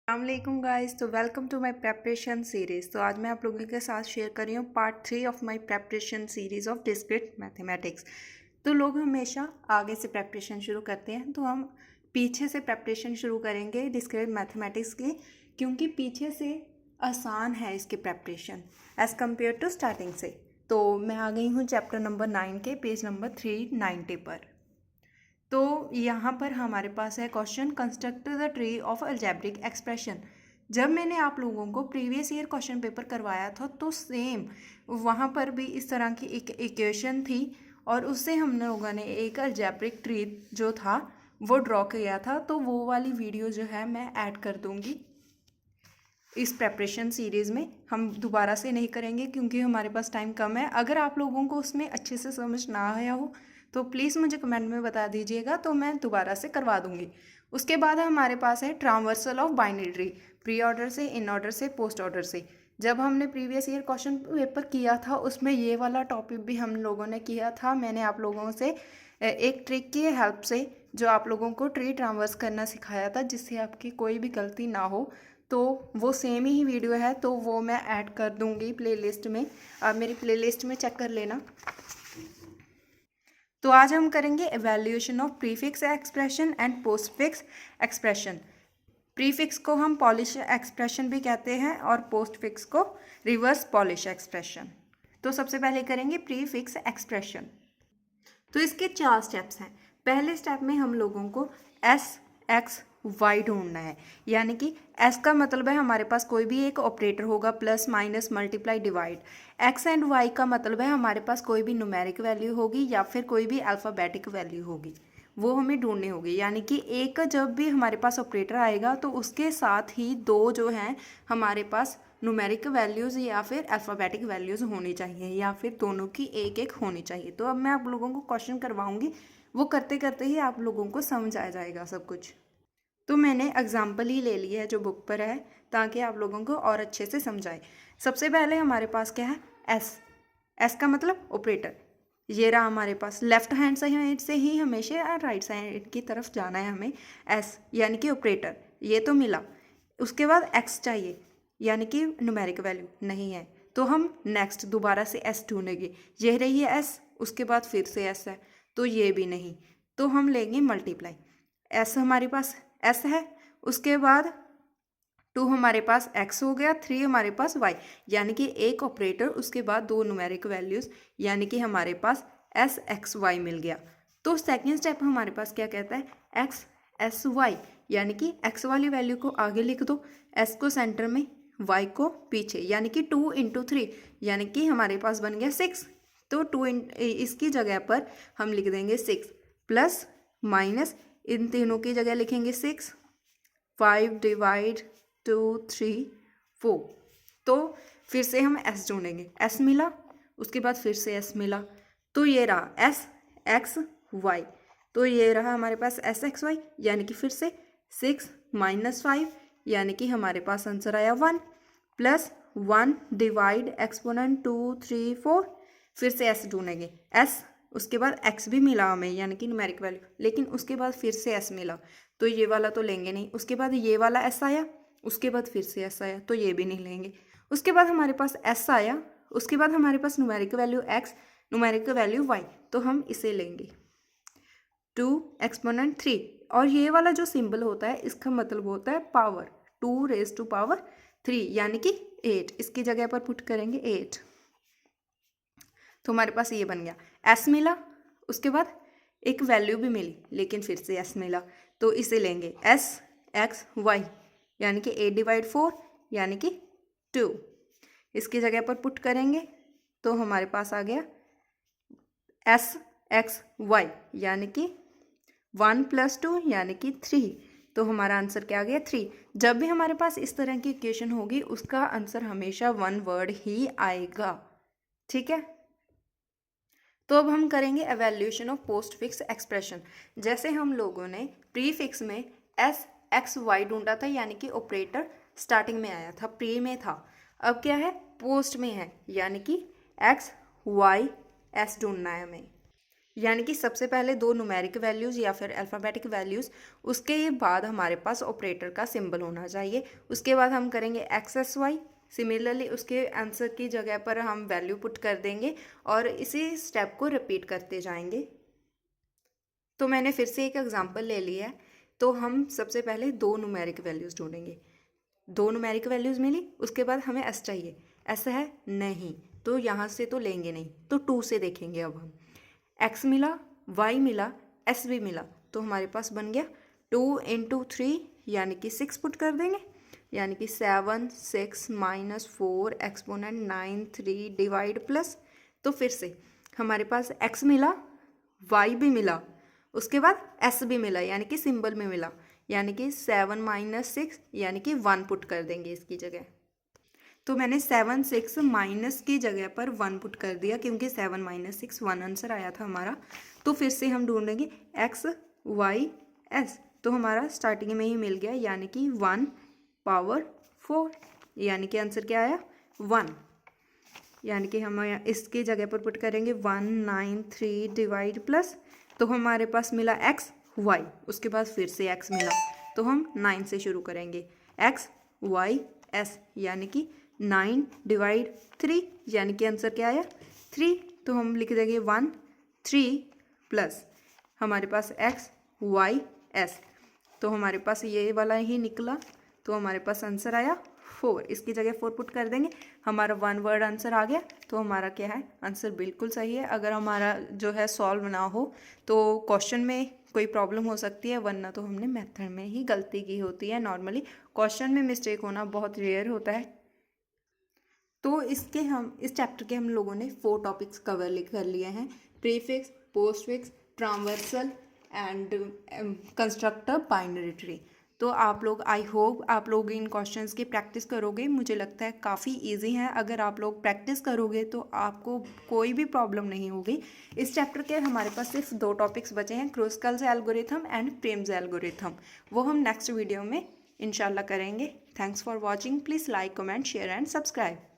अस्सलाम गाइस, तो welcome to my preparation series. तो आज मैं आप लोगों के साथ शेयर कर रही हूँ part 3 of my preparation series of discrete mathematics. तो लोग हमेशा आगे से प्रेपरेशन शुरू करते हैं, तो हम पीछे से प्रेपरेशन शुरू करेंगे डिस्क्रीट मैथमेटिक्स की, क्योंकि पीछे से आसान है इसकी preparation as compare to starting से। तो मैं आ गई हूँ चैप्टर नंबर 9 के पेज नंबर 390 पर। तो यहाँ पर हमारे पास है question, construct the tree of algebraic expression. जब मैंने आप लोगों को प्रीवियस ईयर क्वेश्चन पेपर करवाया था तो सेम वहाँ पर भी इस तरह की एक इक्वेशन थी और उससे हम लोगों ने एक अलजेब्रिक ट्री जो था वो ड्रॉ किया था। तो वो वाली वीडियो जो है मैं ऐड कर दूँगी इस प्रेपरेशन सीरीज़ में। हम दोबारा से नहीं करेंगे क्योंकि हमारे पास टाइम कम है। अगर आप लोगों को उसमें अच्छे से समझ ना आया हो तो प्लीज़ मुझे कमेंट में बता दीजिएगा, तो मैं दोबारा से करवा दूँगी। उसके बाद हमारे पास है transversal of binary tree, pre order से, इन ऑर्डर से, पोस्ट ऑर्डर से। जब हमने प्रीवियस ईयर क्वेश्चन पेपर किया था उसमें ये वाला टॉपिक भी हम लोगों ने किया था। मैंने आप लोगों से एक ट्रिक की हेल्प से जो आप लोगों को ट्री ट्रांसवर्स करना सिखाया था, जिससे आपकी कोई भी गलती ना हो। तो वो सेम ही वीडियो है, तो वो मैं ऐड कर दूँगी प्लेलिस्ट में। आप मेरी प्लेलिस्ट में चेक कर लेना। तो आज हम करेंगे evaluation of prefix expression and postfix expression. Prefix को हम पॉलिश एक्सप्रेशन भी कहते हैं और पोस्टफिक्स को रिवर्स पॉलिश एक्सप्रेशन। तो सबसे पहले करेंगे प्रीफिक्स एक्सप्रेशन। तो इसके 4 स्टेप्स हैं। पहले स्टेप में हम लोगों को एस एक्स वाई ढूंढना है, यानी कि एस का मतलब है हमारे पास कोई भी एक ऑपरेटर होगा, plus minus multiply divide. X and Y का मतलब है हमारे पास कोई भी न्यूमेरिक वैल्यू होगी या फिर कोई भी अल्फ़ाबेटिक वैल्यू होगी, वो हमें ढूंढनी होगी। यानी कि एक जब भी हमारे पास ऑपरेटर आएगा तो उसके साथ ही दो जो हैं हमारे पास न्यूमेरिक वैल्यूज़ या फिर अल्फ़ाबेटिक वैल्यूज़ होनी चाहिए, या फिर दोनों की एक एक होनी चाहिए। तो अब मैं आप लोगों को क्वेश्चन करवाऊंगी, वो करते करते ही आप लोगों को समझ आ जाएगा सब कुछ। तो मैंने एग्जाम्पल ही ले ली है जो बुक पर है, ताकि आप लोगों को और अच्छे से समझाए। सबसे पहले हमारे पास क्या है, एस। एस का मतलब ऑपरेटर। ये रहा हमारे पास, लेफ्ट हैंड साइड से ही हमेशा राइट साइड की तरफ जाना है हमें। एस यानी कि ऑपरेटर, ये तो मिला। उसके बाद एक्स चाहिए, यानी कि न्यूमेरिक वैल्यू नहीं है, तो हम नेक्स्ट दोबारा से एस ढूंढेंगे। यह रही है एस, उसके बाद फिर से एस है, तो ये भी नहीं, तो हम लेंगे मल्टीप्लाई। एस हमारे पास एस है, उसके बाद 2 हमारे पास एक्स हो गया, 3 हमारे पास वाई, यानी कि एक ऑपरेटर उसके बाद दो न्यूमेरिक वैल्यूज़, यानी कि हमारे पास एस एक्स वाई मिल गया। तो सेकेंड स्टेप हमारे पास क्या कहता है, एक्स एस वाई, यानी कि एक्स वाली वैल्यू को आगे लिख दो, एस को सेंटर में, वाई को पीछे, यानी कि 2 इंटू 3, यानी कि हमारे पास बन गया 6। तो इसकी जगह पर हम लिख देंगे 6, प्लस माइनस इन तीनों की जगह लिखेंगे 6, 5 डिवाइड 2 3 4। तो फिर से हम एस ढूंढेंगे, एस मिला, उसके बाद फिर से एस मिला, तो ये रहा एस एक्स वाई। तो ये रहा हमारे पास एस एक्स वाई, यानी कि फिर से 6 माइनस 5, यानी कि हमारे पास आंसर आया 1, प्लस 1 डिवाइड एक्सपोनेंट 2 3 4। फिर से एस ढूंढेंगे, एस, उसके बाद एक्स भी मिला हमें, यानी कि न्यूमेरिक वैल्यू, लेकिन उसके बाद फिर से एस मिला, तो ये वाला तो लेंगे नहीं। उसके बाद ये वाला एस आया, उसके बाद फिर से एस आया, तो ये भी नहीं लेंगे। उसके बाद हमारे पास एस आया, उसके बाद हमारे पास numeric value X, numeric value Y, तो हम इसे लेंगे 2 एक्सपोनेंट 3। और ये वाला जो सिंबल होता है इसका मतलब होता है पावर, 2 रेज टू पावर 3, यानी कि 8। इसकी जगह पर पुट करेंगे 8, तो हमारे पास ये बन गया। एस मिला, उसके बाद एक वैल्यू भी मिली, लेकिन फिर से एस मिला, तो इसे लेंगे एस एक्स वाई, यानी कि 8 डिवाइड 4, यानी कि 2। इसकी जगह पर पुट करेंगे तो हमारे पास आ गया एस एक्स वाई, यानी कि 1 प्लस 2, यानी कि 3। तो हमारा आंसर क्या आ गया, 3। जब भी हमारे पास इस तरह की इक्वेशन होगी उसका आंसर हमेशा 1 वर्ड ही आएगा, ठीक है। तो अब हम करेंगे evaluation of post fix expression. जैसे हम लोगों ने प्री फिक्स में एस एक्स वाई ढूंढा था, यानी कि ऑपरेटर स्टार्टिंग में आया था, प्री में था। अब क्या है, पोस्ट में है, यानी कि एक्स वाई एस ढूंढना है हमें। यानी कि सबसे पहले दो न्यूमेरिक वैल्यूज़ या फिर अल्फ़ाबेटिक वैल्यूज़, उसके बाद हमारे पास ऑपरेटर का सिंबल होना चाहिए। उसके बाद हम करेंगे एक्स एस वाई। सिमिलरली उसके आंसर की जगह पर हम वैल्यू पुट कर देंगे और इसी स्टेप को रिपीट करते जाएंगे। तो मैंने फिर से एक एग्जांपल ले लिया है। तो हम सबसे पहले दो न्यूमेरिक वैल्यूज़ ढूंढेंगे। दो न्यूमेरिक वैल्यूज़ मिली, उसके बाद हमें एस चाहिए। एस है नहीं, तो यहाँ से तो लेंगे नहीं, तो 2 से देखेंगे। अब हम एक्स मिला, वाई मिला, एस भी मिला, तो हमारे पास बन गया 2 इंटू 3 यानी कि 6 पुट कर देंगे। यानी कि 7 6 माइनस 4 एक्सपोनेंट 9 3 डिवाइड प्लस। तो फिर से हमारे पास एक्स मिला, वाई भी मिला, उसके बाद एस भी मिला यानी कि सिंबल में मिला। यानी कि 7 माइनस 6 यानी कि 1 पुट कर देंगे इसकी जगह। तो मैंने 7 6 माइनस की जगह पर 1 पुट कर दिया क्योंकि 7 माइनस 6 1 आंसर आया था हमारा। तो फिर से हम ढूंढेंगे एक्स वाई एस। तो हमारा स्टार्टिंग में ही मिल गया यानी कि 1 पावर 4 यानी कि आंसर क्या आया 1। यानी कि हम इसकी जगह पर पुट करेंगे 1 9 3 डिवाइड प्लस। तो हमारे पास मिला एक्स वाई, उसके बाद फिर से एक्स मिला, तो हम 9 से शुरू करेंगे। एक्स वाई एस यानी कि 9 डिवाइड 3 यानी कि आंसर क्या आया 3। तो हम लिख देंगे 1 3 प्लस हमारे पास एक्स वाई एस। तो हमारे पास ये वाला ही निकला, तो हमारे पास आंसर आया 4। इसकी जगह 4 पुट कर देंगे, हमारा 1 वर्ड आंसर आ गया। तो हमारा क्या है आंसर बिल्कुल सही है। अगर हमारा जो है सॉल्व ना हो तो क्वेश्चन में कोई प्रॉब्लम हो सकती है, वरना तो हमने मेथड में ही गलती की होती है। नॉर्मली क्वेश्चन में मिस्टेक होना बहुत रेयर होता है। तो इस चैप्टर के हम लोगों ने 4 टॉपिक्स कवर कर लिए हैं। Prefix, postfix, transversal and constructor binary tree. तो आप लोग आई होप आप लोग इन क्वेश्चंस की प्रैक्टिस करोगे। मुझे लगता है काफ़ी इजी है। अगर आप लोग प्रैक्टिस करोगे तो आपको कोई भी प्रॉब्लम नहीं होगी। इस चैप्टर के हमारे पास सिर्फ 2 टॉपिक्स बचे हैं, क्रूस्कल्स एल्गोरिथम एंड प्रेम्स एल्गोरिथम। वो हम नेक्स्ट वीडियो में इंशाल्लाह करेंगे। Thanks for watching. Please like, comment, share and subscribe.